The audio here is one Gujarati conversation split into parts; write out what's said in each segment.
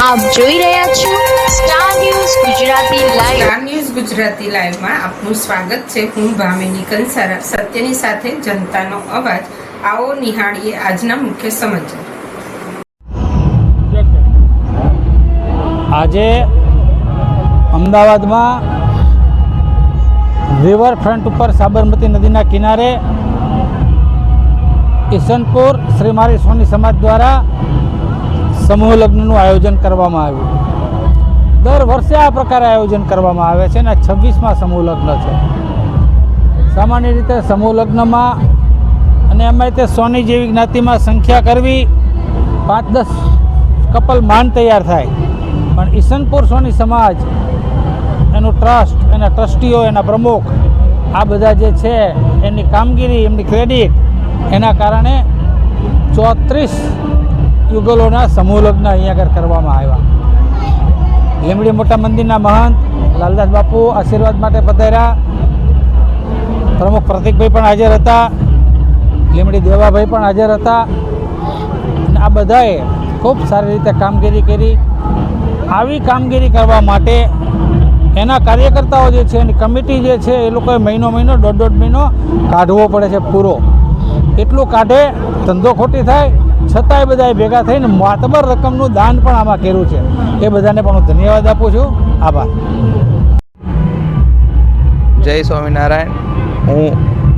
આપ જોઈ રહ્યા છો star news Gujarati live. Star news Gujarati લાઈવમાં આપનું સ્વાગત છે। હું ભામિની કંસારા, સત્યની સાથે જનતાનો અવાજ। આવો નિહાળીએ આજના મુખ્ય સમાચાર। આજે અમદાવાદમાં રિવરફ્રન્ટ ઉપર સાબરમતી નદીના કિનારે ઈસનપુર શ્રી મારી સોની સમાજ દ્વારા સમૂહ લગ્નનું આયોજન કરવામાં આવ્યું। દર વર્ષે આ પ્રકારે આયોજન કરવામાં આવે છે અને 26મા સમૂહ લગ્ન છે। સામાન્ય રીતે સમૂહ લગ્નમાં અને એમાં તે સોની જેવી જ્ઞાતિમાં સંખ્યા કરવી 5-10 કપલ માન તૈયાર થાય, પણ ઈસનપુર સોની સમાજ, એનું ટ્રસ્ટ, એના ટ્રસ્ટીઓ, એના પ્રમુખ, આ બધા જે છે એની કામગીરી, એમની ક્રેડિટ, એના કારણે 34 યુગલોના સમૂહ લગ્ન અહીંયા આગળ કરવામાં આવ્યા। લીંબડી મોટા મંદિરના મહંત લાલદાસ બાપુ આશીર્વાદ માટે પધાર્યા। પ્રમુખ પ્રતિકભાઈ પણ હાજર હતા, લીંબડી દેવાભાઈ પણ હાજર હતા અને આ બધાએ ખૂબ સારી રીતે કામગીરી કરી। આવી કામગીરી કરવા માટે એના કાર્યકર્તાઓ જે છે, એની કમિટી જે છે, એ લોકોએ મહિનો, દોઢ મહિનો કાઢવો પડે છે પૂરો। એટલું કાઢે, ધંધો ખોટી થાય, છતાંય બધાએ ભેગા થઈને માતબર રકમનું દાન પણ આમાં કર્યું છે। એ બધાને પણ હું ધન્યવાદ આપું છું। આભાર। જય સ્વામિનારાયણ। હું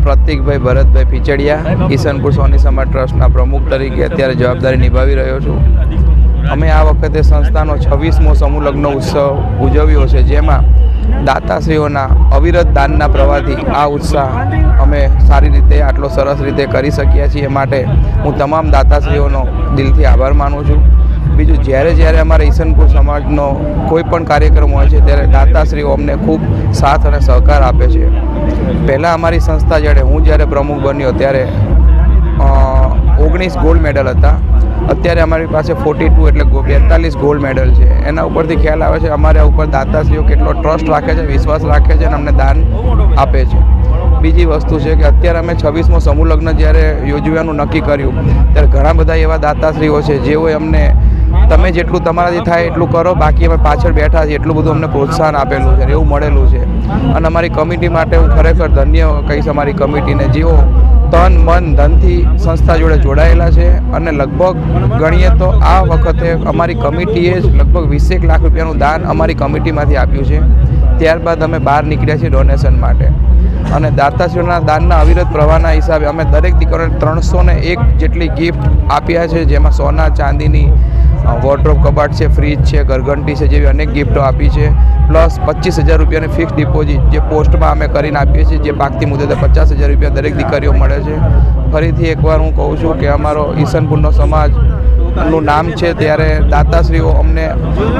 પ્રતિકભાઈ ભરતભાઈ પીચડિયા, ઈસનપુર સોની સમાજ ટ્રસ્ટના પ્રમુખ તરીકે અત્યારે જવાબદારી નિભાવી રહ્યો છું। અમે આ વખતે સંસ્થાનો 26મો સમૂહ લગ્ન ઉત્સવ ઉજવ્યો છે, જેમાં દાતાશ્રીઓના અવિરત દાનના પ્રવાહથી આ ઉત્સાહ અમે સારી રીતે, આટલો સરસ રીતે કરી શક્યા છીએ। માટે હું તમામ દાતાશ્રીઓનો દિલથી આભાર માનું છું। બીજું, જ્યારે અમારા ઈસનપુર સમાજનો કોઈ પણ કાર્યક્રમ હોય છે, ત્યારે દાતાશ્રીઓ અમને ખૂબ સાથ અને સહકાર આપે છે। પહેલાં અમારી સંસ્થા જ્યારે પ્રમુખ બન્યો ત્યારે 19 ગોલ્ડ મેડલ હતા। અત્યારે અમારી પાસે 42 એટલે 42 ગોલ્ડ મેડલ છે। એના ઉપરથી ખ્યાલ આવે છે અમારા ઉપર દાતાશ્રીઓ કેટલો ટ્રસ્ટ રાખે છે, વિશ્વાસ રાખે છે અને અમને દાન આપે છે। બીજી વસ્તુ છે કે અત્યારે અમે 26મો સમૂહ લગ્ન જ્યારે યોજવાનું નક્કી કર્યું, ત્યારે ઘણા બધા એવા દાતાશ્રીઓ છે જેઓએ અમને તમે જેટલું તમારાથી થાય એટલું કરો, બાકી અમે પાછળ બેઠા છીએ, એટલું બધું અમને પ્રોત્સાહન આપેલું છે, એવું મળેલું છે। અને અમારી કમિટી માટે હું ખરેખર ધન્ય કહીશ અમારી કમિટીને, જેઓ તન મન ધનથી સંસ્થા જોડે જોડાયેલા છે। અને લગભગ ગણીએ તો આ વખતે અમારી કમિટીએ જ લગભગ 20 લાખ રૂપિયાનું દાન અમારી કમિટીમાંથી આપ્યું છે। ત્યારબાદ અમે બહાર નીકળ્યા છીએ ડોનેશન માટે। અને દાતાશ્રીઓના દાનના અવિરત પ્રવાહના હિસાબે અમે દરેક દીકરીઓને 301 જેટલી ગિફ્ટ આપ્યા છે, જેમાં સોના ચાંદીની વોર્ડરોબ કબાટ છે, ફ્રીજ છે, ઘરઘંટી છે, જેવી અનેક ગિફ્ટો આપી છે। પ્લસ 25,000 રૂપિયાની ફિક્સ ડિપોઝિટ જે પોસ્ટમાં અમે કરીને આપીએ છીએ, જે પાકતી મુદતે 50,000 રૂપિયા દરેક દીકરીઓ મળે છે। ફરીથી એકવાર હું કહું છું કે અમારો ઈસનપુરનો સમાજનું નામ છે, ત્યારે દાતાશ્રીઓ અમને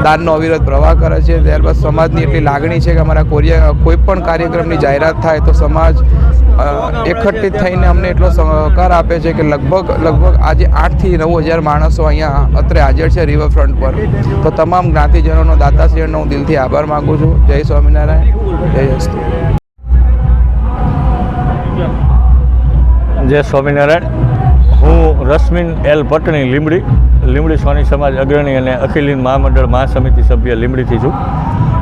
દાનનો અવિરત પ્રવાહ કરે છે। ત્યારબાદ સમાજની એટલી લાગણી છે કે અમારા કોઈ પણ કાર્યક્રમની જાહેરાત થાય તો સમાજ એકઠિત થઈને અમને એટલો સહકાર આપે છે કે લગભગ આજે 8 થી 9 હજાર માણસો અહીંયા અત્રે હાજર છે રિવરફ્રન્ટ પર। તો તમામ જ્ઞાતિજનોનો, દાતાશ્રીઓનો હું દિલથી આભાર માગું છું। જય સ્વામિનારાયણ, જય અસ્તુ। જય સ્વામિનારાયણ। હું રશ્મિન એલ પટણી, લીંબડી સોની સમાજ અગ્રણી અને અખિલ હિન્દ મહામંડળ મહાસમિતિ સભ્ય લીંબડીથી છું।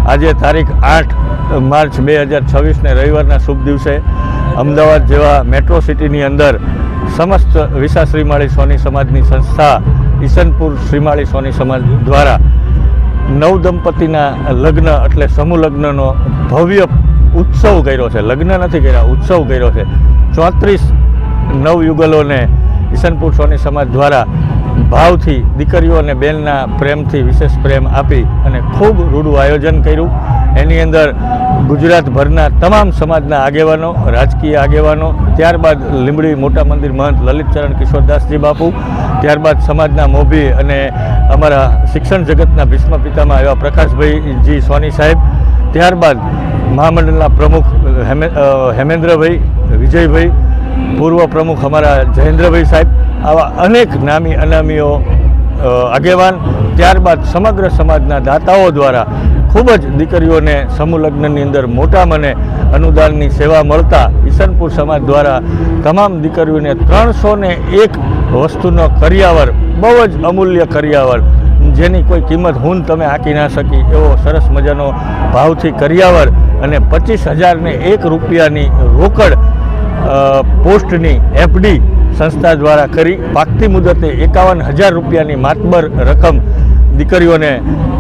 આજે તારીખ 8 માર્ચ 2026ને રવિવારના શુભ દિવસે અમદાવાદ જેવા મેટ્રો સિટીની અંદર સમસ્ત વિસા શ્રીમાળી સોની સમાજની સંસ્થા ઈસનપુર શ્રીમાળી સોની સમાજ દ્વારા નવ દંપતીના લગ્ન એટલે સમૂહ લગ્નનો ભવ્ય ઉત્સવ કર્યો છે। લગ્ન નથી કર્યા, ઉત્સવ કર્યો છે। 34 નવયુગલોને ઈસનપુર સોની સમાજ દ્વારા ભાવથી દીકરીઓ અને બેનના પ્રેમથી વિશેષ પ્રેમ આપી અને ખૂબ રૂડું આયોજન કર્યું। એની અંદર ગુજરાતભરના તમામ સમાજના આગેવાનો, રાજકીય આગેવાનો, ત્યારબાદ લીંબડી મોટા મંદિર મહંત લલિતચરણ કિશોરદાસજી બાપુ, ત્યારબાદ સમાજના મોભી અને અમારા શિક્ષણ જગતના ભીષ્મ પિતામાં એવા પ્રકાશભાઈજી સોની સાહેબ, ત્યારબાદ મહામંડળના પ્રમુખ હેમેન્દ્રભાઈ, વિજયભાઈ, પૂર્વ પ્રમુખ અમારા જયેન્દ્રભાઈ સાહેબ, આવા અનેક નામી અનામીઓ આગેવાન, ત્યારબાદ સમગ્ર સમાજના દાતાઓ દ્વારા ખૂબ જ દીકરીઓને સમૂહ લગ્નની અંદર મોટા મને અનુદાનની સેવા મળતા ઈસનપુર સમાજ દ્વારા તમામ દીકરીઓને 301 વસ્તુનો કરિયાવર, બહુ જ અમૂલ્ય કરિયાવર, જેની કોઈ કિંમત હું તમે આંકી ના શકી એવો સરસ મજાનો ભાવથી કરિયાવર અને 25,001 રૂપિયાની રોકડ પોસ્ટની એફડી સંસ્થા દ્વારા કરી પાકતી મુદતે 51,000 રૂપિયાની માતબર રકમ દીકરીઓને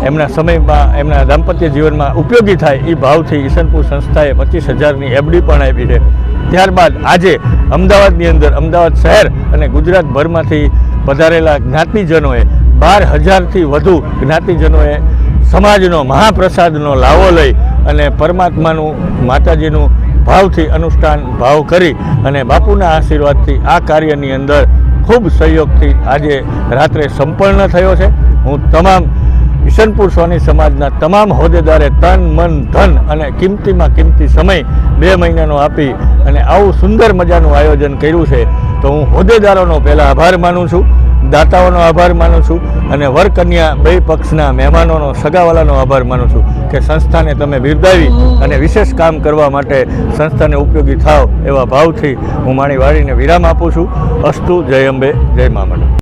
એમના સમયમાં એમના દાંપત્ય જીવનમાં ઉપયોગી થાય એ ભાવથી ઈસનપુર સંસ્થાએ 25,000ની એફડી પણ આપી છે. ત્યારબાદ આજે અમદાવાદની અંદર અમદાવાદ શહેર અને ગુજરાતભરમાંથી પધારેલા જ્ઞાતિજનોએ 12,000થી વધુ જ્ઞાતિજનોએ સમાજનો મહાપ્રસાદનો લાવો લઈ અને પરમાત્માનું માતાજીનું ભાવથી અનુષ્ઠાન ભાવ કરી અને બાપુના આશીર્વાદથી આ કાર્યની અંદર ખૂબ સહયોગથી આજે રાત્રે સંપન્ન થયો છે. હું તમામ ઈસનપુર સોની સમાજના તમામ હોદ્દેદારે તન મન ધન અને કિંમતીમાં કિંમતી સમય 2 મહિનાનો આપી અને આવું સુંદર મજાનું આયોજન કર્યું છે તો હું હોદ્દેદારોનો પહેલાં આભાર માનું છું, દાતાઓનો આભાર માનું છું અને વરકન્યા બે પક્ષના મહેમાનોનો સગાવાલાનો આભાર માનું છું કે સંસ્થાને તમે બિરદાવી અને વિશેષ કામ કરવા માટે સંસ્થાને ઉપયોગી થાવ એવા ભાવથી હું મારી વાણીને વિરામ આપું છું. અસ્તુ. જય અંબે. જય મા મંડળ.